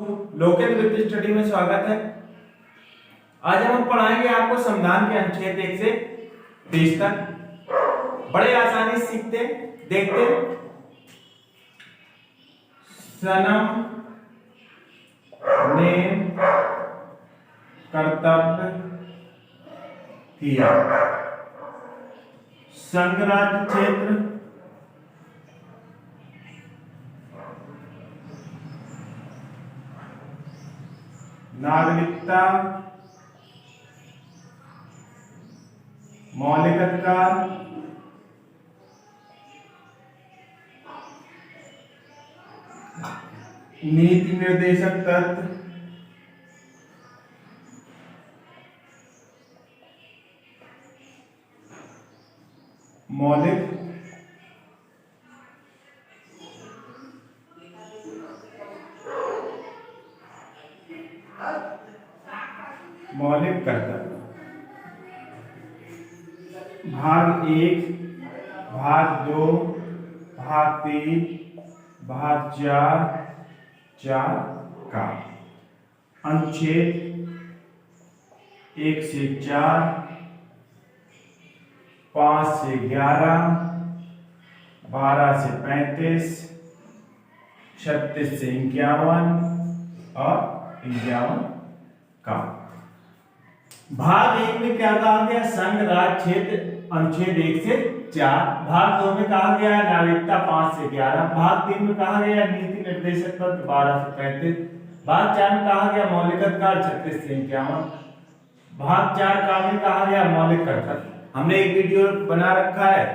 Local वित्त study में स्वागत है। आज हम पढ़ाएंगे आपको संविधान के अनुच्छेद 1 से 30 तक। बड़े आसानी से सीखते देखते। सनम ने कर्तव्य किया। संघराज्य क्षेत्र नागरिकता मौलिक अधिकार नीति निर्देशक तत्व मौलिक कर्तव्य। भाग 1, भाग 2, भाग 3, भाग 4 का अनुच्छेद 1 से 4, 5 से 11, 12 से 35, 36 से 51 और 51 का। भाग 1 में क्या कहा गया? संघ राज्य क्षेत्र अनुच्छेद 1 से 4। भाग 2 में कहा गया नागरिकता 5 से 11। भाग 3 में कहा गया नीति निर्देशक तत्व 12 से 35। भाग 4 में कहा गया मौलिक अधिकार 36 से 51। भाग 4 का में कहा गया मौलिक कर्तव्य। हमने एक वीडियो बना रखा है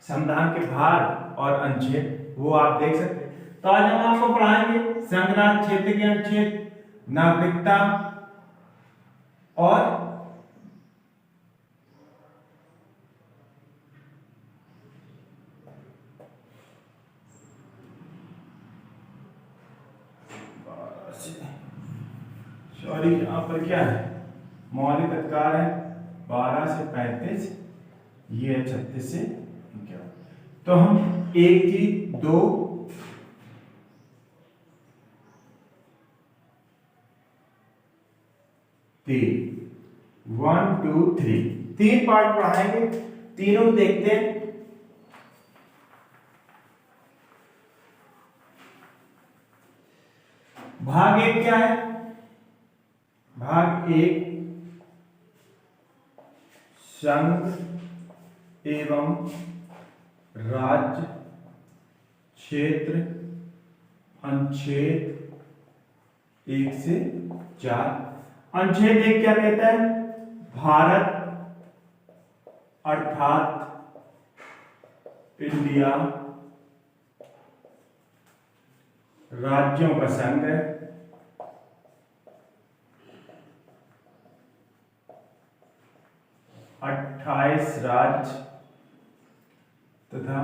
संविधान के भाग और अनुच्छेद, वो आप देख सकते हैं। तो आज हम आपको पढ़ाएंगे संघ राज्य क्षेत्र के अनुच्छेद, नागरिकता और यहाँ पर क्या है? मौलिक अधिकार है 12 से 35, ये है 36 से 51। तो हम 1 की 2 3 1 2 3 3 पार्ट पढ़ाएंगे, तीनों देखते हैं। भाग 1 क्या है? भाग 1 संघ एवं राज्य क्षेत्र अनुच्छेद 1 से 4। अनुच्छेद 1 क्या कहता है? भारत अर्थात इंडिया राज्यों का संघ है। 28 राज्य तथा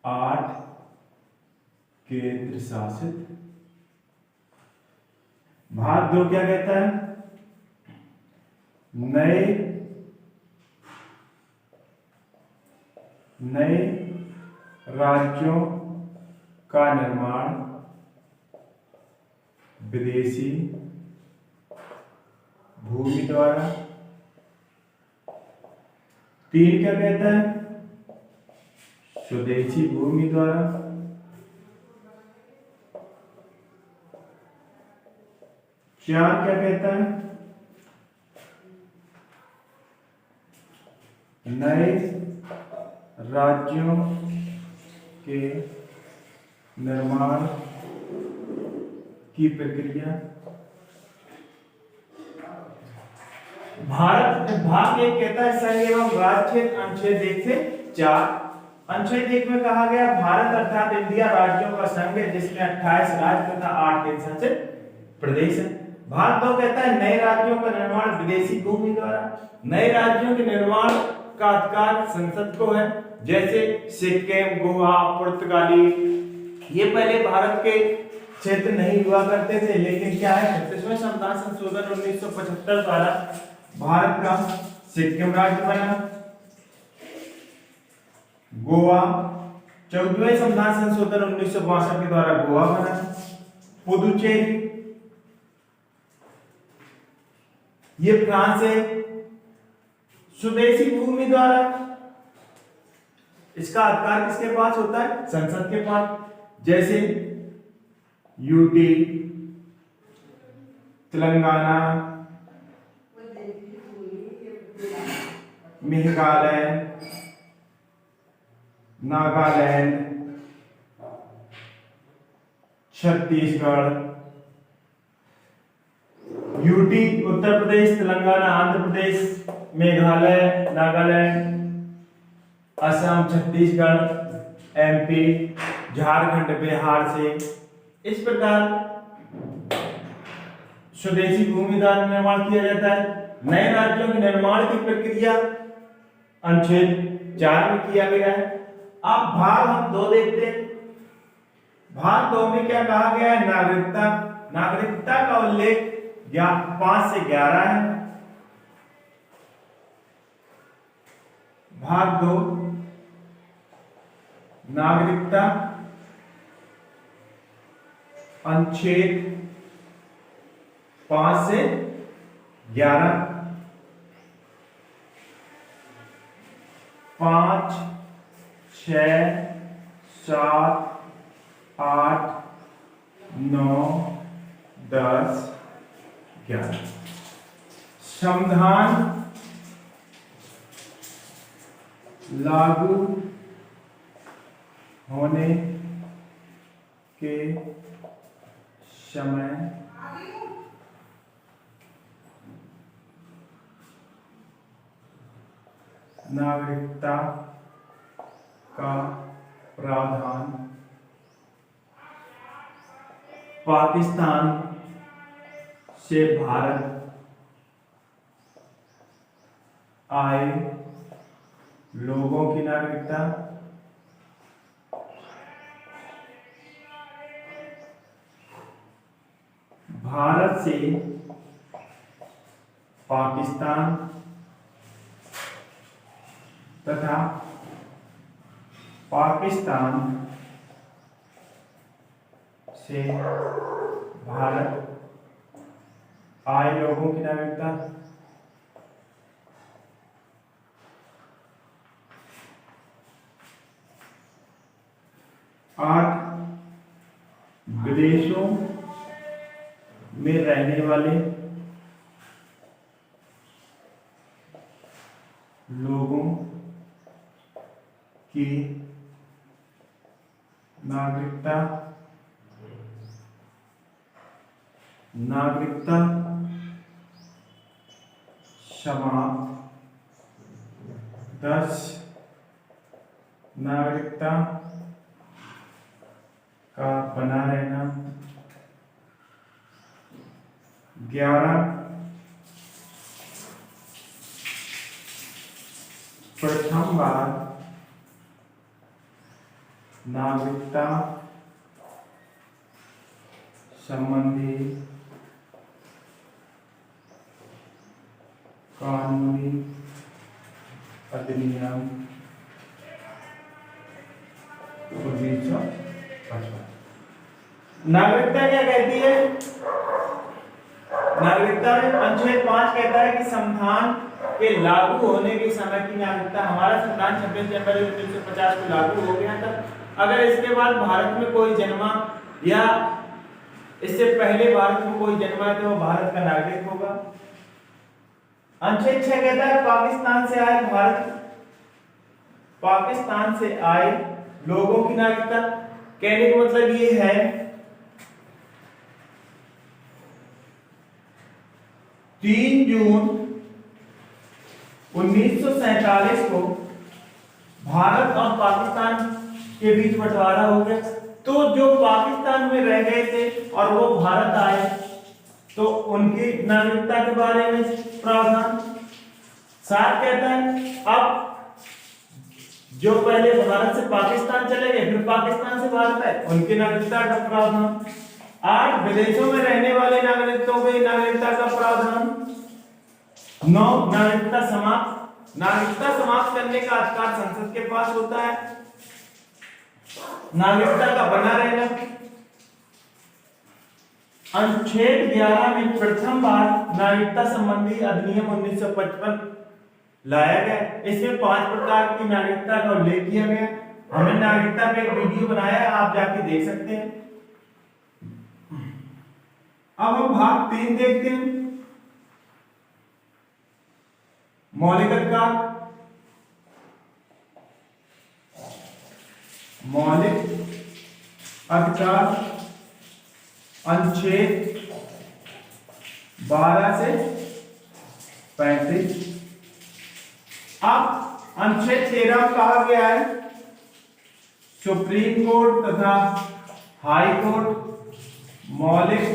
8 केंद्र शासित। भाग 2 क्या कहता है? नए राज्यों का निर्माण विदेशी भूमि द्वारा। 3 क्या कहता है? स्वदेशी भूमि द्वारा। 4 क्या कहता है? नए राज्यों के निर्माण की प्रक्रिया। भारत भाग 1 कहता है संघ एवं राज्य क्षेत्र अनुच्छेद 1 से 4। अनुच्छेद 1 में कहा गया भारत अर्थात इंडिया राज्यों का संघ है जिसमें 28 राज्य तथा 8 केंद्र शासित प्रदेश है। भाग 2 कहता है नए राज्यों का निर्माण विदेशी भूमि द्वारा। नए राज्यों के निर्माण का अधिकार संसद को है, जैसे सिक्किम, गोवा, पुर्तगाली, ये पहले भारत के क्षेत्र नहीं हुआ करते थे, लेकिन क्या है 36वें संविधान संशोधन 1975 द्वारा भारत का सिक्किम राज्य बना। गोवा 14वें संविधान संशोधन 1962 के द्वारा गोवा बना। पुदुचेरी, ये फ्रांस है। स्वदेशी भूमि द्वारा इसका अधिकार किसके पास होता है? संसद के पास। जैसे UT, Telangana, Meghalaya, Nagaland, Chhattisgarh, UT Uttar Pradesh, Telangana Andhra Pradesh, Meghalaya Nagaland, Assam Chhattisgarh, MP Jharkhand Bihar से। इस प्रकार स्वदेशी भूमि द्वारा निर्माण किया जाता है। नए राज्यों के निर्माण की प्रक्रिया अनुच्छेद 4 में किया गया है। अब भाग हम 2 देखते हैं। भाग 2 में क्या कहा गया है? नागरिकता। नागरिकता का उल्लेख 5 से 11 है। भाग 2 नागरिकता, अनुच्छेद 5 से 11, 5, 6, 7, 8, 9, 10, 11। संविधान लागू होने के समय नागरिकता का प्रावधान पाकिस्तान से भारत आए लोगों की नागरिकता, भारत से पाकिस्तान तथा पाकिस्तान से भारत आए लोगों की नागरिकता, आठ विदेशों में रहने वाले लोगों की नागरिकता, नागरिकता समाप्त। 10 नागरिकता का बना रहना। 11 प्रथम बार नागरिकता संबंधी कानूनी अधिनियम 1955। नागरिकता क्या कहती है? नागरिकता में अनुच्छेद 5 कहता है कि संविधान के लागू होने के समय की नागरिकता, हमारा संविधान 26 जनवरी 1950 को लागू हो गया था। अगर इसके बाद भारत में कोई जन्मा या इससे पहले भारत में कोई जन्मा है तो वो भारत का नागरिक होगा। अनुच्छेद 6 कहता है पाकिस्तान से आए पाकिस्तान से आए लोगों की नागरिकता। कहने का मतलब ये है 3 जून 1947 को भारत और पाकिस्तान के बीच बंटवारा हो गया। तो जो पाकिस्तान में रह गए थे और वो भारत आए तो उनकी नागरिकता के बारे में प्रावधान 7 कहता है अब जो पहले भारत से पाकिस्तान चले गए फिर पाकिस्तान से भारत आए उनकी नागरिकता का प्रावधान। 8 विदेशों में रहने वाले नागरिकों की नागरिकता का प्रावधान। 9 नागरिकता समाप्त। नागरिकता समाप्त करने का अधिकार संसद के पास होता है। नागरिकता का बना रहना अनुच्छेद 11 में प्रथम बार नागरिकता संबंधी अधिनियम 1955 लाया गया। इसमें 5 प्रकार की नागरिकता का उल्लेख किया गया। हमने नागरिकता पे एक वीडियो बनाया है, आप जाके देख सकते हैं। अब हम भाग 3 देखते हैं, मौलिक अधिकार। मौलिक अधिकार अनुच्छेद 12 से 35। अब अनुच्छेद 13 में कहा गया है सुप्रीम कोर्ट तथा हाई कोर्ट मौलिक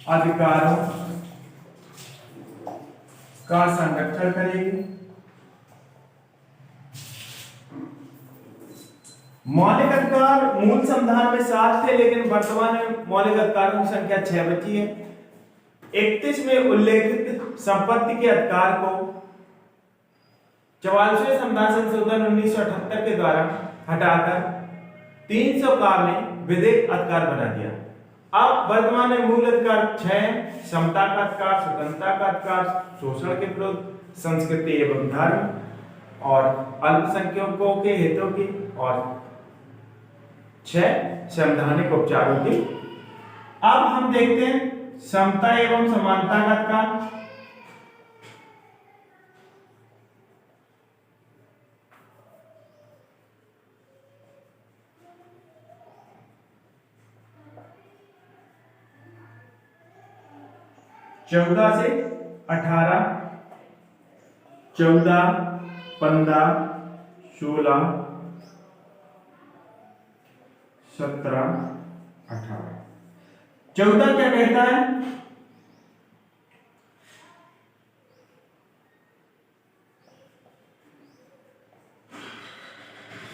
अधिकारों का संरक्षण करेगी। मौलिक अधिकार मूल संविधान में 7 थे, लेकिन वर्तमान में मौलिक अधिकारों की संख्या 6 बची है। 31 में उल्लेखित संपत्ति के अधिकार को 44वें संविधान संशोधन 1978 के द्वारा हटाकर 300 का में विधिक अधिकार बना दिया। अब वर्तमान में मूल अधिकार 6: समता का अधिकार, स्वतंत्रता का अधिकार, शोषण के विरुद्ध, संस्कृति एवं धर्म और अल्पसंख्यकों के हितों की, और 6 संवैधानिक उपचारों की। अब हम देखते हैं समता एवं समानता का अधिकार। चौदह से 18, 14, 15, 16, 17, 18। 14 क्या कहता है?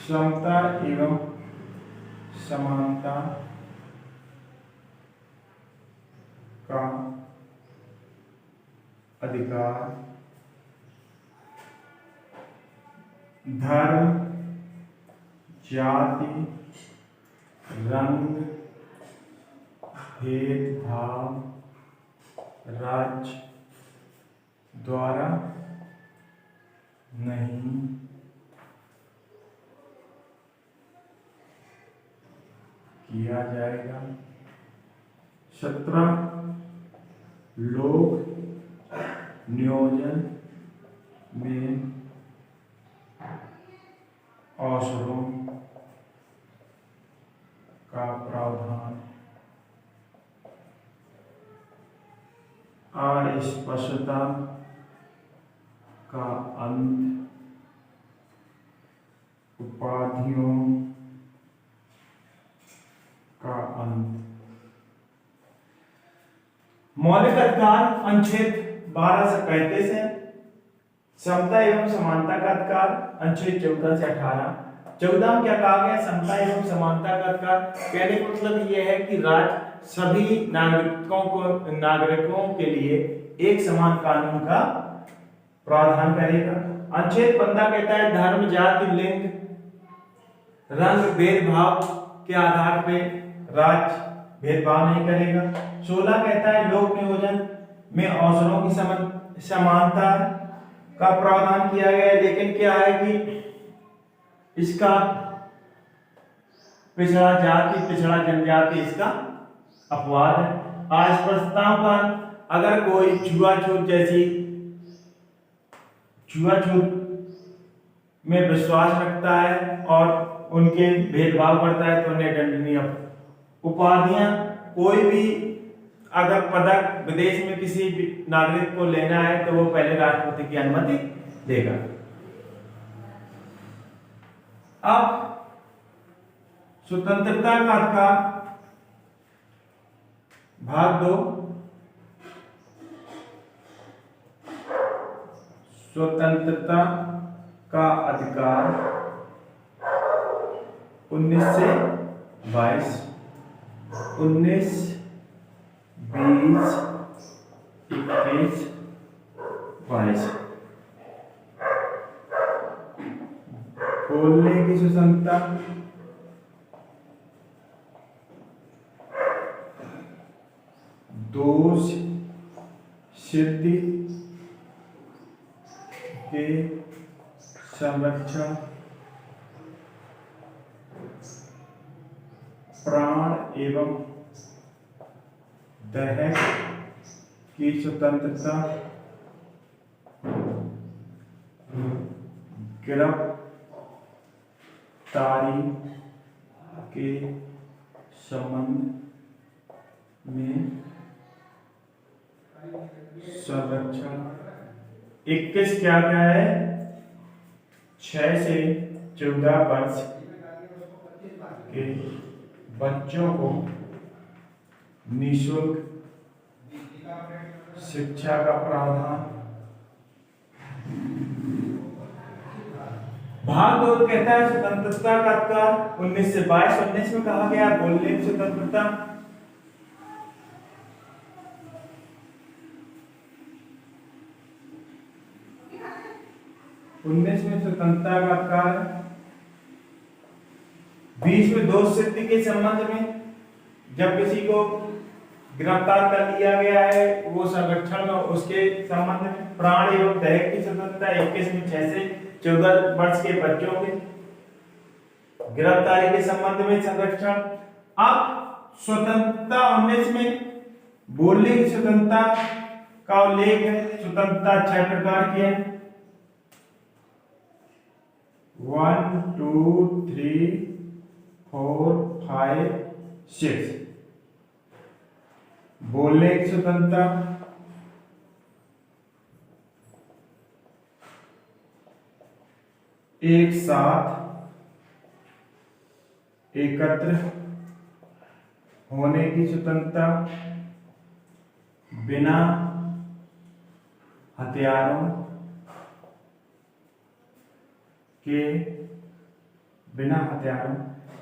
समता एवं समानता का अधिकार, धर्म, जाति, रंग, भेदभाव, राज्य द्वारा नहीं किया जाएगा। 17 लोक नियोजन में अवसरों का प्रावधान, अस्पष्टता का अंत, उपाधियों का अंत। मौलिक अधिकार अनुच्छेद 12 से 35 है। समता एवं समानता का अधिकार अनुच्छेद 14 से 18। 14 में क्या कहा गया? समता एवं समानता का अधिकार। कहने का मतलब यह है कि राज्य सभी नागरिकों के लिए एक समान कानून का प्रावधान करेगा। अनुच्छेद 15 कहता है धर्म, जाति, लिंग, रंग, भेदभाव के आधार पे राज्य भेदभाव नहीं करेगा। 16 कहता है लोक नियोजन में अवसरों की समानता का प्रावधान किया गया है, लेकिन क्या है कि इसका पिछड़ा जाति, पिछड़ा जनजाति इसका अपवाद है। अस्पृश्यताओं का, अगर कोई छुआछूत में विश्वास रखता है और उनके भेदभाव करता है तो उन्हें दंडनीय उपाधियां, कोई भी अगर पदक विदेश में किसी नागरिक को लेना है तो वो पहले राष्ट्रपति की अनुमति देगा। अब स्वतंत्रता का अधिकार भाग 2। स्वतंत्रता का अधिकार 19 से 22, 19, 20, 21, 22। बोलने की स्वतंत्रता, दोष सिद्धि के संरक्षण, प्राण एवं देह की स्वतंत्रता, गिरफ्तारी के संबंध में संरक्षण। 21 क्या क्या है? 6 से 14 वर्ष के बच्चों को निःशुल्क शिक्षा का प्रावधान। भाग 2 कहता है स्वतंत्रता का अधिकार। 19 से 22 19 में कहा गया बोलने की स्वतंत्रता। उन्नीस में स्वतंत्रता का अधिकार। 20 में दोष सिद्धि के संबंध में, जब किसी को गिरफ्तार कर लिया गया है वो संरक्षण में, उसके संबंध में। प्राण एवं देह की स्वतंत्रता। 21 में 6 से 14 वर्ष के बच्चों के गिरफ्तारी के संबंध में संरक्षण। अब स्वतंत्रता 19 में बोलने की स्वतंत्रता का उल्लेख है। स्वतंत्रता 6 प्रकार की है। 1 2 3 4 5 6। बोलने की स्वतंत्रता, एक साथ एकत्र होने की स्वतंत्रता, बिना हथियारों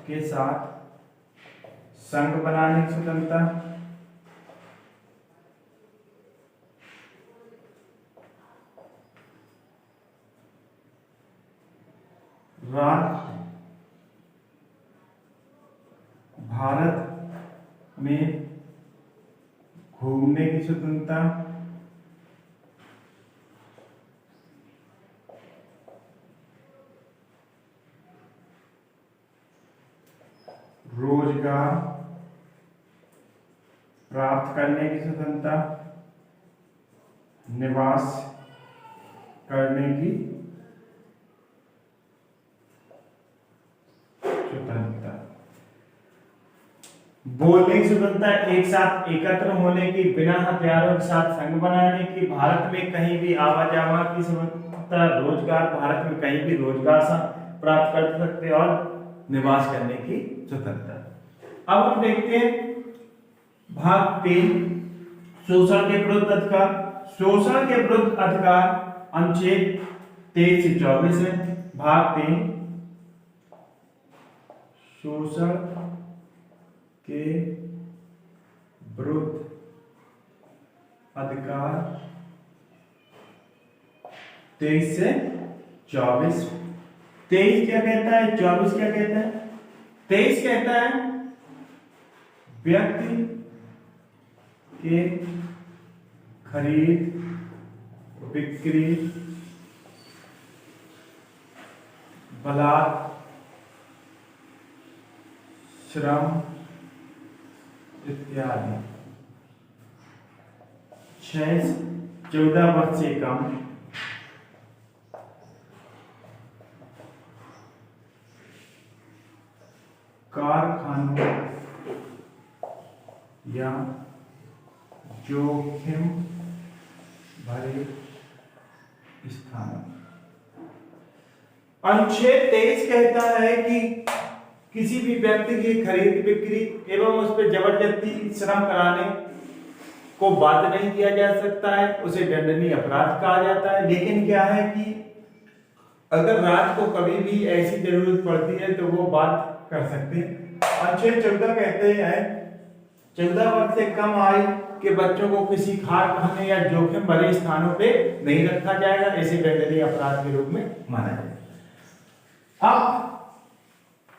के साथ संघ बनाने की स्वतंत्रता, भारत में घूमने की स्वतंत्रता, रोजगार प्राप्त करने की स्वतंत्रता, निवास करने की स्वतंत्रता। बोलने की स्वतंत्रता, एक साथ एकत्र होने की, बिना हथियारों के साथ संघ बनाने की, भारत में कहीं भी आवाजाही की स्वतंत्रता, रोजगार, भारत में कहीं भी रोजगार प्राप्त कर सकते और निवास करने की स्वतंत्रता। अब हम देखते हैं भाग 3 शोषण के विरुद्ध अधिकार। शोषण के विरुद्ध अधिकार अनुच्छेद 23 से 24 है। भाग 3 शोषण के विरुद्ध अधिकार 23 से 24। 23 क्या कहता है, 24 क्या कहता है? 23 कहता है व्यक्ति के खरीद बिक्री बलात् श्रम इत्यादि 6 से 14 वर्ष से कम कारखानों या जोखिम भरे स्थानों। अनुच्छेद 23 कहता है कि किसी भी व्यक्ति की खरीद बिक्री एवं उस पर जबरदस्ती श्रम कराने को बाध्य नहीं किया जा सकता है, उसे दंडनीय अपराध कहा जाता है। लेकिन क्या है कि अगर राज्य को कभी भी ऐसी जरूरत पड़ती है तो वो बात कर सकते हैं। अनुच्छेद 14 कहते हैं 14 वर्ष से कम आयु के बच्चों को किसी कारखाने या जोखिम भरे स्थानों पे नहीं रखा जाएगा, ऐसे दंडनीय अपराध के रूप में माना जाएगा। अब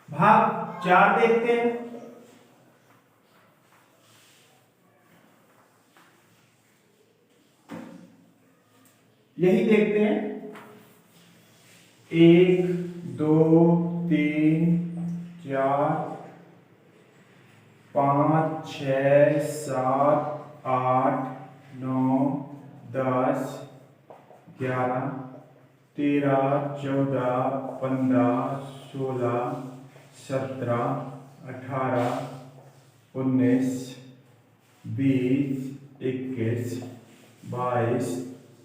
भाग 4 देखते हैं। यही देखते हैं। 1 2 3 4 5 6 7 8 9 10 11 13 14 15 16 17 18 19 20 21 22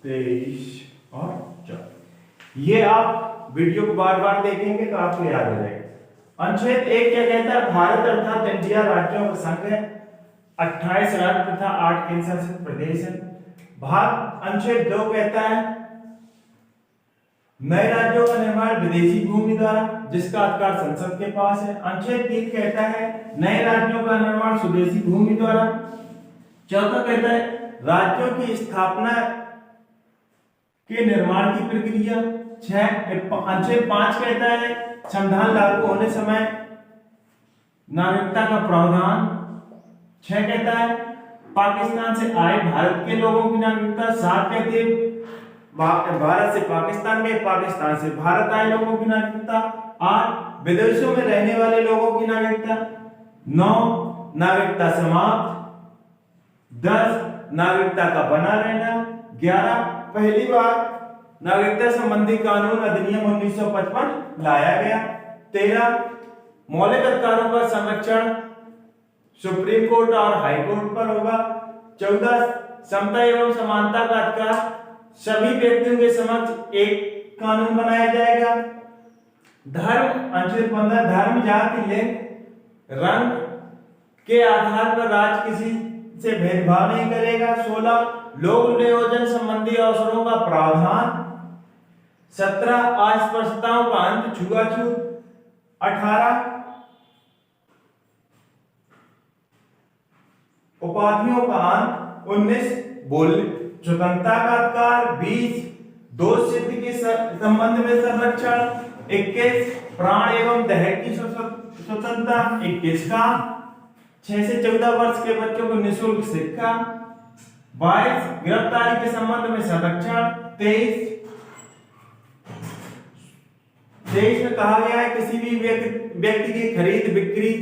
23 और 24। ये आप वीडियो को बार बार देखेंगे तो आपको याद हो जाएगा। अनुच्छेद 1 क्या कहता है? भारत अर्थात इंडिया राज्यों का संघ है। 28 राज्य तथा 8 केंद्र शासित प्रदेश है। भाग अनुच्छेद 2 कहता है नए राज्यों का निर्माण विदेशी भूमि द्वारा, जिसका अधिकार संसद के पास है। अनुच्छेद 3 कहता है नए राज्यों का निर्माण स्वदेशी भूमि द्वारा। चौथा कहता है राज्यों की स्थापना के निर्माण की प्रक्रिया। अनुच्छेद 5 कहता है संविधान लागू होने समय नागरिकता का प्रावधान। 6 कहता है पाकिस्तान से आए भारत के लोगों की नागरिकता। 7 कहते हैं भारत से पाकिस्तान गए, पाकिस्तान से भारत आए लोगों की नागरिकता। 8 विदेशों में रहने वाले लोगों की नागरिकता। 9 नागरिकता समाप्त। 10 नागरिकता का बना रहना। 11 पहली बार नागरिकता संबंधी कानून अधिनियम 1955 लाया गया। 13 मौलिक अधिकारों का संरक्षण सुप्रीम कोर्ट और हाई कोर्ट पर होगा। 14 समता एवं समानता का अधिकार, सभी व्यक्तियों के समक्ष एक कानून बनाया जाएगा। धर्म अनुच्छेद 15 धर्म जाति लिंग रंग के आधार पर राज्य किसी से भेदभाव नहीं करेगा। 16 लोक नियोजन संबंधी अवसरों का प्रावधान। 17 अस्पृश्यताओं का अंत, छुआछूत। 18 उपाधियों का अंत। 19 बोल स्वतंत्रता का अधिकार। 20 दोष सिद्धि के संबंध में संरक्षण। 21 प्राण एवं देह की स्वतंत्रता। 21 का 6 से 14 वर्ष के बच्चों को निःशुल्क शिक्षा। 22 गिरफ्तारी के संबंध में संरक्षण। 23 में कहा गया है किसी भी व्यक्ति की खरीद बिक्री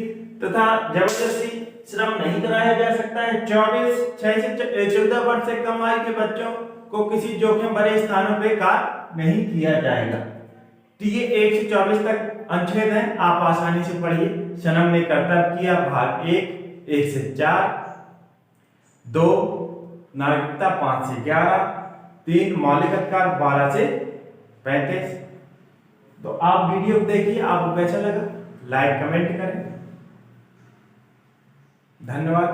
तथा जबरदस्ती श्रम नहीं कराया जा सकता है। 24 6 से 14 वर्ष से कम आयु के बच्चों को किसी जोखिम भरे स्थानों पर कार्य नहीं किया जाएगा। तो ये 1 से 24 तक अनुच्छेद है, आप आसानी से पढ़िए। सनम ने कर्तव्य किया भाग 1 से 4। 2 नागरिकता 5 से 11। 3 मौलिक अधिकार 12 से 35। तो आप वीडियो देखिए, आपको कैसा लगा लाइक कमेंट करें। धन्यवाद।